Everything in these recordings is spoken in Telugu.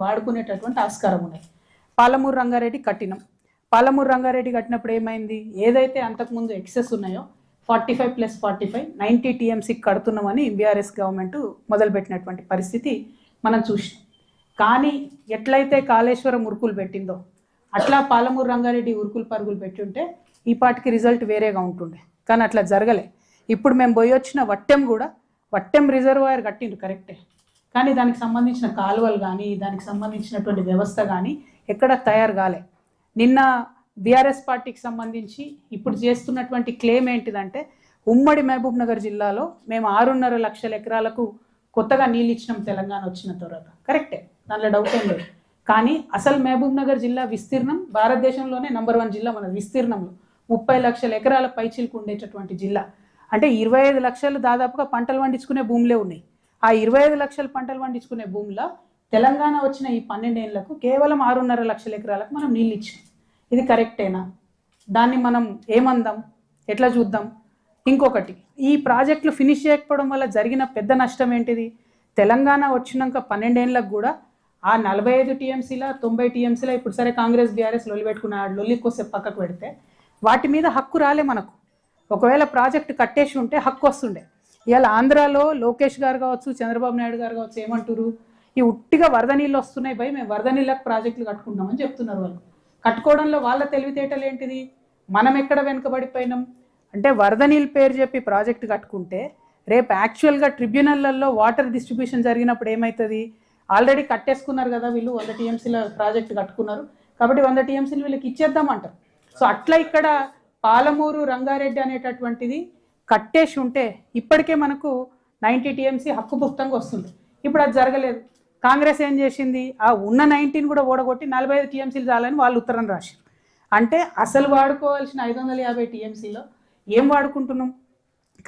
వాడుకునేటటువంటి ఆస్కారం ఉన్నాయి. పాలమూరు రంగారెడ్డి కట్టినాం. పాలమూరు రంగారెడ్డి కట్టినప్పుడు ఏమైంది, ఏదైతే అంతకుముందు ఎక్సెస్ ఉన్నాయో 45+45 90 టీఎంసీకి కడుతున్నామని బీఆర్ఎస్ గవర్నమెంట్ మొదలుపెట్టినటువంటి పరిస్థితి మనం చూసినాం. కానీ ఎట్లయితే కాళేశ్వరం ఉరుకులు పెట్టిందో అట్లా పాలమూరు రంగారెడ్డి ఉరుకులు పరుగులు పెట్టి ఉంటే ఈ పాటికి రిజల్ట్ వేరేగా ఉంటుండే. కానీ అట్లా జరగలే. ఇప్పుడు మేము పోయి వచ్చిన వట్టెం రిజర్వాయర్ కట్టిండు కరెక్టే, కానీ దానికి సంబంధించిన కాలువలు కానీ దానికి సంబంధించినటువంటి వ్యవస్థ కానీ ఎక్కడ తయారు కాలే. నిన్న బీఆర్ఎస్ పార్టీకి సంబంధించి ఇప్పుడు చేస్తున్నటువంటి క్లెయిమ్ ఏంటిదంటే ఉమ్మడి మహబూబ్ నగర్ జిల్లాలో మేము 6.5 లక్షల ఎకరాలకు కొత్తగా నీళ్ళు ఇచ్చినాం తెలంగాణ వచ్చిన తర్వాత. కరెక్టే, దాంట్లో డౌట్ ఏం లేదు. కానీ అసలు మహబూబ్ నగర్ జిల్లా విస్తీర్ణం భారతదేశంలోనే నంబర్ 1 జిల్లా. మన విస్తీర్ణంలో 30 లక్షల ఎకరాల పైచిలకు ఉండేటటువంటి జిల్లా. అంటే 25 లక్షలు దాదాపుగా పంటలు పండించుకునే భూములే ఉన్నాయి. ఆ 25 లక్షల పంటలు పండించుకునే భూమిలో తెలంగాణ వచ్చిన ఈ 12 ఏళ్లకు కేవలం 6.5 లక్షల ఎకరాలకు మనం నీళ్ళు ఇచ్చినాం. ఇది కరెక్టేనా? దాన్ని మనం ఏమందాం, ఎట్లా చూద్దాం? ఇంకొకటి, ఈ ప్రాజెక్టులు ఫినిష్ చేయకపోవడం వల్ల జరిగిన పెద్ద నష్టం ఏంటిది? తెలంగాణ వచ్చినాక 12 ఏళ్ళకు కూడా ఆ 45 టీఎంసీల 90 టీఎంసీల ఇప్పుడు సరే కాంగ్రెస్ బీఆర్ఎస్ లొల్లి పెట్టుకున్న లొల్లి కోసే పక్కకు పెడితే వాటి మీద హక్కు రాలే మనకు. ఒకవేళ ప్రాజెక్టు కట్టేసి ఉంటే హక్కు వస్తుండే. ఇవాళ ఆంధ్రాలో లోకేష్ గారు కావచ్చు, చంద్రబాబు నాయుడు గారు కావచ్చు, ఏమంటారు, ఈ ఉట్టిగా వరద నీళ్ళు వస్తున్నాయి భయ్, మేము వరద నీళ్ళకు ప్రాజెక్టులు కట్టుకుంటామని చెప్తున్నారు. వాళ్ళు కట్టుకోవడంలో వాళ్ళ తెలివితేటలు ఏంటిది? మనం ఎక్కడ వెనుకబడిపోయినాం అంటే వరద నీళ్ళు పేరు చెప్పి ప్రాజెక్టు కట్టుకుంటే రేపు యాక్చువల్గా ట్రిబ్యునల్లలో వాటర్ డిస్ట్రిబ్యూషన్ జరిగినప్పుడు ఏమవుతుంది? ఆల్రెడీ కట్టేసుకున్నారు కదా వీళ్ళు, 100 టీఎంసీల ప్రాజెక్టు కట్టుకున్నారు కాబట్టి 100 టీఎంసీలు వీళ్ళకి ఇచ్చేద్దామంటారు. సో అట్లా ఇక్కడ పాలమూరు రంగారెడ్డి అనేటటువంటిది కట్టేసి ఉంటే ఇప్పటికే మనకు 90 టీఎంసీ హక్కుభుక్తంగా వస్తుంది. ఇప్పుడు అది జరగలేదు. కాంగ్రెస్ ఏం చేసింది, ఆ ఉన్న 19 కూడా ఓడగొట్టి 45 టీఎంసీలు చాలని వాళ్ళు ఉత్తరం రాశారు. అంటే అసలు వాడుకోవాల్సిన 550 టీఎంసీలో ఏం వాడుకుంటున్నాం?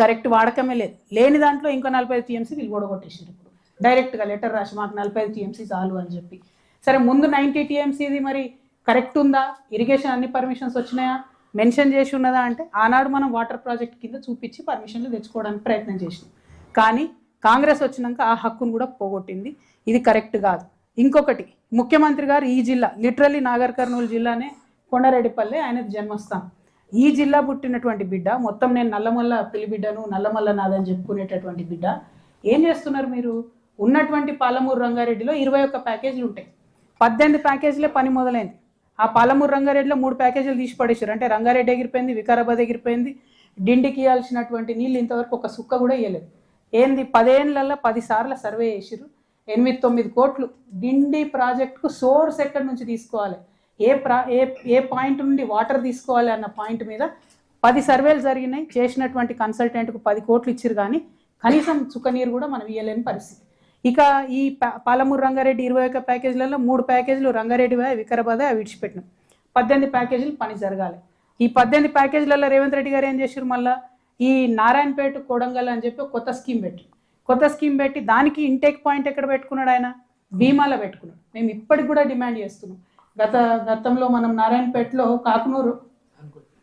కరెక్ట్ వాడకమే లేదు. లేని దాంట్లో ఇంకో 45 టీఎంసీ వీళ్ళు ఓడగొట్టేసారు. ఇప్పుడు డైరెక్ట్గా లెటర్ రాసి మాకు 45 టీఎంసీ చాలు అని చెప్పి. సరే ముందు 90 టీఎంసీది మరి కరెక్ట్ ఉందా? ఇరిగేషన్ అన్ని పర్మిషన్స్ వచ్చినాయా? మెన్షన్ చేసి ఉన్నదా అంటే ఆనాడు మనం వాటర్ ప్రాజెక్ట్ కింద చూపించి పర్మిషన్లు తెచ్చుకోవడానికి ప్రయత్నం చేసినాం. కానీ కాంగ్రెస్ వచ్చినాక ఆ హక్కును కూడా పోగొట్టింది. ఇది కరెక్ట్ కాదు. ఇంకొకటి, ముఖ్యమంత్రి గారు ఈ జిల్లా లిటరల్లీ నాగర్ కర్నూలు జిల్లానే కొండారెడ్డిపల్లె ఆయనది జన్మస్థానం. ఈ జిల్లా పుట్టినటువంటి బిడ్డ, మొత్తం నేను నల్లమల్ల పిల్లి బిడ్డను నల్లమల్ల నాదని చెప్పుకునేటటువంటి బిడ్డ, ఏం చేస్తున్నారు మీరు? ఉన్నటువంటి పాలమూరు రంగారెడ్డిలో 21 ప్యాకేజీలు ఉంటాయి. 18 ప్యాకేజీలే పని మొదలైంది. ఆ పాలమూరు రంగారెడ్డిలో 3 ప్యాకేజీలు తీసి పడేసారు. అంటే రంగారెడ్డి ఎగిరిపోయింది, వికారాబాద్ ఎగిరిపోయింది. డిండికి ఇవ్వాల్సినటువంటి నీళ్ళు ఇంతవరకు ఒక సుక్క కూడా ఇవ్వలేదు. ఏంది 10 ఏళ్ళల్లో 10 సార్లు సర్వే చేసిరు. 8-9 కోట్లు డిండి ప్రాజెక్టుకు సోర్స్ ఎక్కడి నుంచి తీసుకోవాలి, ఏ పాయింట్ నుండి వాటర్ తీసుకోవాలి అన్న పాయింట్ మీద 10 సర్వేలు జరిగినాయి. చేసినటువంటి కన్సల్టెంట్కు 10 కోట్లు ఇచ్చిరు, కానీ కనీసం చుక్కనీరు కూడా మనం ఇవ్వలేని పరిస్థితి. ఇక ఈ పాలమూరు రంగారెడ్డి 21 ప్యాకేజీలలో 3 ప్యాకేజీలు రంగారెడ్డి వికారాబాద్ విడిచిపెట్టినాం. 18 ప్యాకేజీలు పని జరగాలి. ఈ 18 ప్యాకేజీలలో రేవంత్ రెడ్డి గారు ఏం చేశారు? మళ్ళీ ఈ నారాయణపేట కొడంగల్ అని చెప్పి కొత్త స్కీమ్ పెట్టి దానికి ఇంటేక్ పాయింట్ ఎక్కడ పెట్టుకున్నాడు? ఆయన భీమాలో పెట్టుకున్నాడు. మేము ఇప్పటికి కూడా డిమాండ్ చేస్తున్నాం. గతంలో మనం నారాయణపేటలో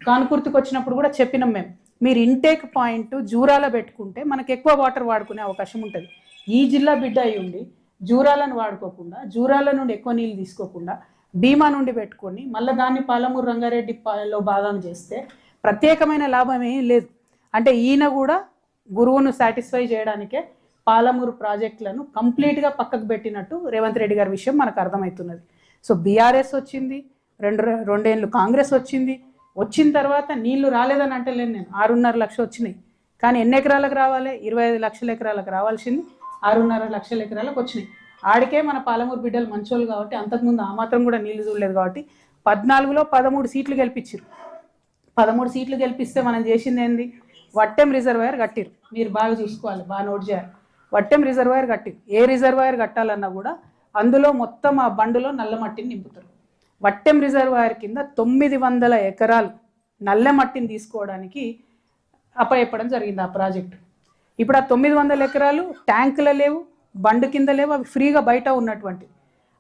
కానుకుర్తికి వచ్చినప్పుడు కూడా చెప్పినాం మేము, మీరు ఇంటేక్ పాయింట్ జూరాలో పెట్టుకుంటే మనకు ఎక్కువ వాటర్ వాడుకునే అవకాశం ఉంటుంది. ఈ జిల్లా బిడ్డ అయి ఉండి జూరాలను వాడుకోకుండా, జూరాల నుండి ఎక్కువ నీళ్ళు తీసుకోకుండా భీమా నుండి పెట్టుకొని మళ్ళీ దాన్ని పాలమూరు రంగారెడ్డిలో భాగం చేస్తే ప్రత్యేకమైన లాభం ఏం లేదు. అంటే ఈయన కూడా గురువును సాటిస్ఫై చేయడానికే పాలమూరు ప్రాజెక్టులను కంప్లీట్గా పక్కకు పెట్టినట్టు రేవంత్ రెడ్డి గారి విషయం మనకు అర్థమవుతున్నది. సో బీఆర్ఎస్ వచ్చింది, రెండేళ్ళు కాంగ్రెస్ వచ్చిన తర్వాత నీళ్లు రాలేదని అంటలేను నేను. 6.5 లక్షలు వచ్చినాయి, కానీ ఎన్ని ఎకరాలకు రావాలి? 25 లక్షల ఎకరాలకు రావాల్సింది 6.5 లక్షల ఎకరాలకు వచ్చినాయి. ఆడికే మన పాలమూరు బిడ్డలు మంచోళ్ళు కాబట్టి అంతకుముందు ఆ మాత్రం కూడా నీళ్లు చూడలేదు కాబట్టి 14లో 13 సీట్లు గెలిపించారు. 13 సీట్లు గెలిపిస్తే మనం చేసింది ఏంది? వట్టెం రిజర్వాయర్ కట్టిరు. మీరు బాగా చూసుకోవాలి, బాగా నోట్ చేయాలి. వట్టెం రిజర్వాయర్ కట్టిరు. ఏ రిజర్వాయర్ కట్టాలన్నా కూడా అందులో మొత్తం ఆ బండులో నల్ల మట్టిని నింపుతారు. వట్టెం రిజర్వాయర్ కింద 900 ఎకరాలు నల్ల మట్టిని తీసుకోవడానికి అప్పచెప్పడం జరిగింది ఆ ప్రాజెక్టు. ఇప్పుడు ఆ 900 ఎకరాలు ట్యాంకులు లేవు, బండు కింద లేవు, అవి ఫ్రీగా బయట ఉన్నటువంటి.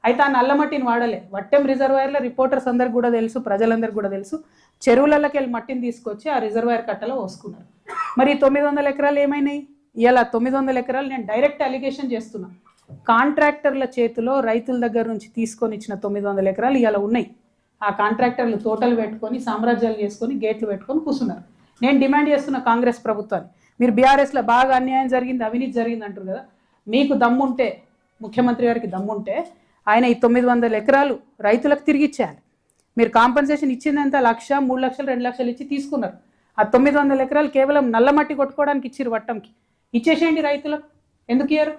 అయితే ఆ నల్ల మట్టిని వాడలే. వట్టెం రిజర్వాయర్లో రిపోర్టర్స్ అందరికి కూడా తెలుసు, ప్రజలందరికీ కూడా తెలుసు, చెరువులకి వెళ్ళి మట్టిని తీసుకొచ్చి ఆ రిజర్వాయర్ కట్టలో పోసుకున్నారు. మరి 900 ఎకరాలు ఏమైనాయి? ఇలా 900 ఎకరాలు నేను డైరెక్ట్ అలిగేషన్ చేస్తున్నా. కాంట్రాక్టర్ల చేతిలో రైతుల దగ్గర నుంచి తీసుకొని ఇచ్చిన 900 ఎకరాలు ఇలా ఉన్నాయి. ఆ కాంట్రాక్టర్లు తోటలు పెట్టుకొని సామ్రాజ్యాలు చేసుకొని గేట్లు పెట్టుకొని కూర్చున్నారు. నేను డిమాండ్ చేస్తున్న కాంగ్రెస్ ప్రభుత్వాన్ని, మీరు బీఆర్ఎస్లో బాగా అన్యాయం జరిగింది, అవినీతి జరిగింది అంటారు కదా, మీకు దమ్ముంటే, ముఖ్యమంత్రి గారికి దమ్ముంటే ఆయన ఈ 900 ఎకరాలు రైతులకు తిరిగి ఇచ్చేయాలి. మీరు కాంపన్సేషన్ ఇచ్చిందంత 1,00,000, 3 లక్షలు, 2 లక్షలు ఇచ్చి తీసుకున్నారు. ఆ 900 ఎకరాలు కేవలం నల్ల మట్టి కొట్టుకోవడానికి ఇచ్చిరు, వట్టంకి ఇచ్చేసేయండి రైతులకు. ఎందుకు ఇయ్యరు?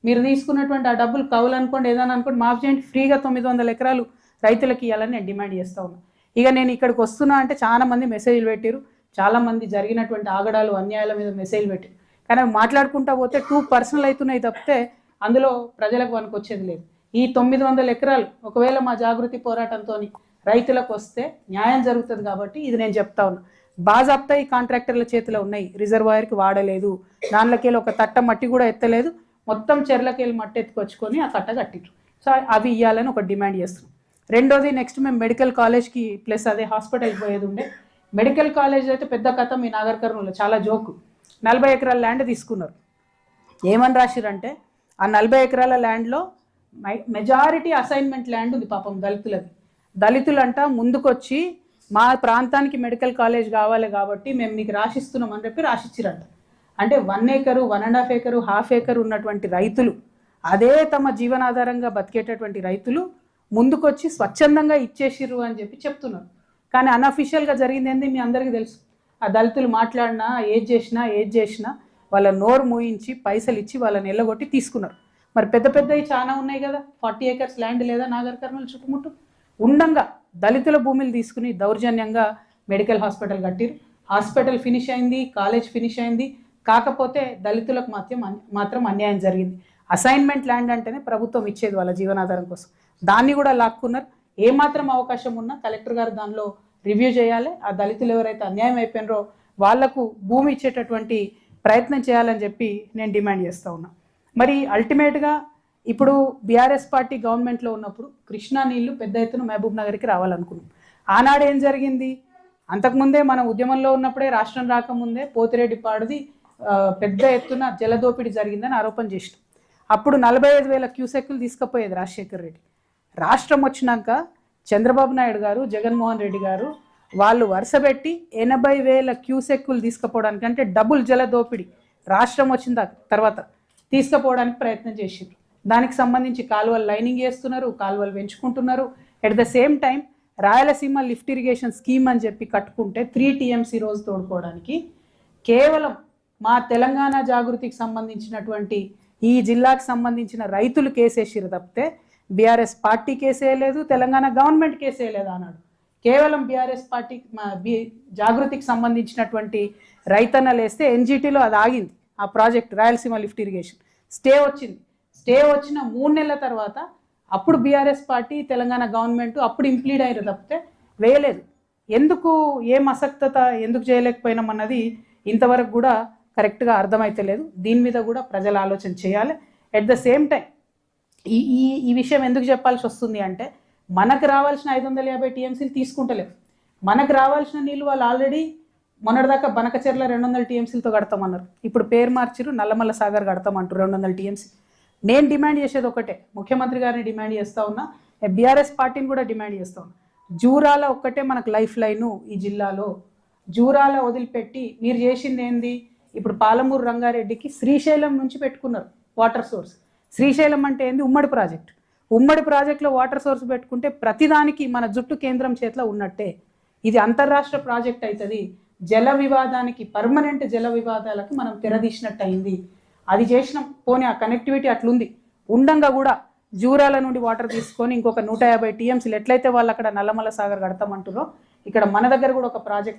మీరు తీసుకున్నటువంటి ఆ డబ్బులు కవులు అనుకోండి, ఏదైనా అనుకోండి, మాఫ్ చేయండి, ఫ్రీగా 900 ఎకరాలు రైతులకు ఇవ్వాలని నేను డిమాండ్ చేస్తూ ఉన్నాను. ఇక నేను ఇక్కడికి వస్తున్నా అంటే చాలామంది మెసేజ్లు పెట్టారు, చాలామంది జరిగినటువంటి ఆగడాలు అన్యాయాల మీద మెసేజ్లు పెట్టారు. కానీ అవి మాట్లాడుకుంటా పోతే 2 పర్సనల్ అవుతున్నాయి తప్పితే అందులో ప్రజలకు వరకు వచ్చేది లేదు. ఈ 900 ఎకరాలు ఒకవేళ మా జాగృతి పోరాటంతో రైతులకు వస్తే న్యాయం జరుగుతుంది కాబట్టి ఇది నేను చెప్తా ఉన్నా. బాజాప్తా ఈ కాంట్రాక్టర్ల చేతిలో ఉన్నాయి, రిజర్వాయర్కి వాడలేదు, దానిలోకి ఒక తట్ట మట్టి కూడా ఎత్తలేదు, మొత్తం చెర్లకెళ్ళి మట్టి ఎత్తుకొచ్చుకొని ఆ తట్ట కట్టిండ్రు. సో అవి ఇవ్వాలని ఒక డిమాండ్ చేస్తున్నాం. రెండోది, నెక్స్ట్ మేము మెడికల్ కాలేజ్కి ప్లస్ అదే హాస్పిటల్కి పోయేది ఉండే. మెడికల్ కాలేజ్ అయితే పెద్ద కథ మీ నాగర్ కర్నూలులో చాలా జోకు. 40 ఎకరాల ల్యాండ్ తీసుకున్నారు. ఏమని రాసిరంటే ఆ 40 ఎకరాల ల్యాండ్లో మెజారిటీ అసైన్మెంట్ ల్యాండ్ ఉంది పాపం దళితులది. దళితులంట ముందుకొచ్చి మా ప్రాంతానికి మెడికల్ కాలేజ్ కావాలి కాబట్టి మేము మీకు రాసిస్తున్నాం అని చెప్పి రాసిచ్చిరంట. అంటే 1 ఏకరు, 1.5 ఏకరు, 1/2 ఏకరు ఉన్నటువంటి రైతులు, అదే తమ జీవనాధారంగా బతికేటటువంటి రైతులు ముందుకొచ్చి స్వచ్ఛందంగా ఇచ్చేసిర్రు అని చెప్పి చెప్తున్నారు. కానీ అన్అఫీషియల్గా జరిగింది ఏంది మీ అందరికీ తెలుసు. ఆ దళితులు మాట్లాడినా ఏది చేసినా వాళ్ళ నోరు మూయించి పైసలు ఇచ్చి వాళ్ళని ఎల్లగొట్టి తీసుకున్నారు. మరి పెద్ద పెద్దవి చాలా ఉన్నాయి కదా, 40 ఏకర్స్ ల్యాండ్ లేదా నాగర్ కర్నూలు చుట్టుముట్టు ఉండంగా దళితుల భూమిని తీసుకుని దౌర్జన్యంగా మెడికల్ హాస్పిటల్ కట్టిరు. హాస్పిటల్ ఫినిష్ అయింది, కాలేజ్ ఫినిష్ అయింది, కాకపోతే దళితులకు మాత్రం అన్యాయం జరిగింది. అసైన్మెంట్ ల్యాండ్ అంటేనే ప్రభుత్వం ఇచ్చేది వాళ్ళ జీవనాధారం కోసం, దాన్ని కూడా లాక్కున్నారు. ఏమాత్రం అవకాశం ఉన్నా కలెక్టర్ గారు దానిలో రివ్యూ చేయాలి. ఆ దళితులు ఎవరైతే అన్యాయం అయిపోయినారో వాళ్లకు భూమి ఇచ్చేటటువంటి ప్రయత్నం చేయాలని చెప్పి నేను డిమాండ్ చేస్తూ ఉన్నా. మరి అల్టిమేట్గా ఇప్పుడు బీఆర్ఎస్ పార్టీ గవర్నమెంట్లో ఉన్నప్పుడు కృష్ణా నీళ్లు పెద్ద ఎత్తున మహబూబ్ నగర్కి రావాలనుకున్నాం. ఆనాడు ఏం జరిగింది? అంతకుముందే మనం ఉద్యమంలో ఉన్నప్పుడే, రాష్ట్రం రాకముందే పోతిరెడ్డి పాడుది పెద్ద ఎత్తున జలదోపిడి జరిగిందని ఆరోపణ చేసినాం. అప్పుడు 45,000 క్యూసెక్కులు తీసుకుపోయేది రాజశేఖర్ రెడ్డి. రాష్ట్రం వచ్చినాక చంద్రబాబు నాయుడు గారు, జగన్మోహన్ రెడ్డి గారు వాళ్ళు వరుసపెట్టి 80,000 క్యూసెక్కులు తీసుకుపోవడానికి, అంటే డబుల్ జలదోపిడి రాష్ట్రం వచ్చిన తర్వాత తీసుకుపోవడానికి ప్రయత్నం చేసిండ్రు. దానికి సంబంధించి కాలువలు లైనింగ్ చేస్తున్నారు, కాలువలు పెంచుకుంటున్నారు. At the same time Rayalaseema lift irrigation scheme అని చెప్పి కట్టుకుంటే 3 TMC రోజు తోడుకోవడానికి కేవలం మా తెలంగాణ జాగృతికి సంబంధించినటువంటి ఈ జిల్లాకు సంబంధించిన రైతులు కేసేసిరు తప్పితే బీఆర్ఎస్ పార్టీ కేసేయలేదు, తెలంగాణ గవర్నమెంట్ కేసేయలేదు అన్నాడు. కేవలం బీఆర్ఎస్ పార్టీ జాగృతికి సంబంధించినటువంటి రైతన్నలు వేస్తే ఎన్జిటీలో అది ఆగింది. ఆ project Rayalaseema lift irrigation stay వచ్చింది. స్టే వచ్చిన 3 నెలల తర్వాత అప్పుడు బీఆర్ఎస్ పార్టీ, తెలంగాణ గవర్నమెంట్ అప్పుడు ఇంప్లీడ్ అయ్యారు తప్పితే వేయలేదు. ఎందుకు, ఏం అసక్తత, ఎందుకు చేయలేకపోయినాం అన్నది ఇంతవరకు కూడా కరెక్ట్గా అర్థమైతలేదు. దీని మీద కూడా ప్రజలు ఆలోచన చేయాలి. ఎట్ ద సేమ్ టైం ఈ విషయం ఎందుకు చెప్పాల్సి వస్తుంది అంటే, మనకు రావాల్సిన 550 TMCలు తీసుకుంటలేవు. మనకు రావాల్సిన నీళ్ళు వాళ్ళు ఆల్రెడీ మొన్నటిదాకా బనకచెర్ల 200 TMCలతో కడతామన్నారు. ఇప్పుడు పేరు మార్చిరు, నల్లమల్ల సాగర్ కడతామంటారు 200 TMC. నేను డిమాండ్ చేసేది ఒకటే, ముఖ్యమంత్రి గారిని డిమాండ్ చేస్తూ ఉన్నా, బీఆర్ఎస్ పార్టీని కూడా డిమాండ్ చేస్తూ ఉన్నా. జూరాల ఒక్కటే మనకు లైఫ్ లైను ఈ జిల్లాలో. జూరాల వదిలిపెట్టి మీరు చేసింది ఏంది? ఇప్పుడు పాలమూరు రంగారెడ్డికి శ్రీశైలం నుంచి పెట్టుకున్నారు వాటర్ సోర్స్. శ్రీశైలం అంటే ఏంది? ఉమ్మడి ప్రాజెక్ట్. ఉమ్మడి ప్రాజెక్టులో వాటర్ సోర్స్ పెట్టుకుంటే ప్రతిదానికి మన జుట్టు కేంద్రం చేతిలో ఉన్నట్టే. ఇది అంతర్రాష్ట్ర ప్రాజెక్ట్ అవుతుంది. జల వివాదానికి, పర్మనెంట్ జల వివాదాలకు మనం తెరదీసినట్టు అయింది. అది చేసినాం. పోనీ ఆ కనెక్టివిటీ అట్లుంది ఉండంగా కూడా జూరాల నుండి వాటర్ తీసుకొని ఇంకొక 150 TMCలు ఎట్లయితే వాళ్ళు అక్కడ నల్లమల్ల సాగర్ కడతామంటారో ఇక్కడ మన దగ్గర కూడా ఒక ప్రాజెక్ట్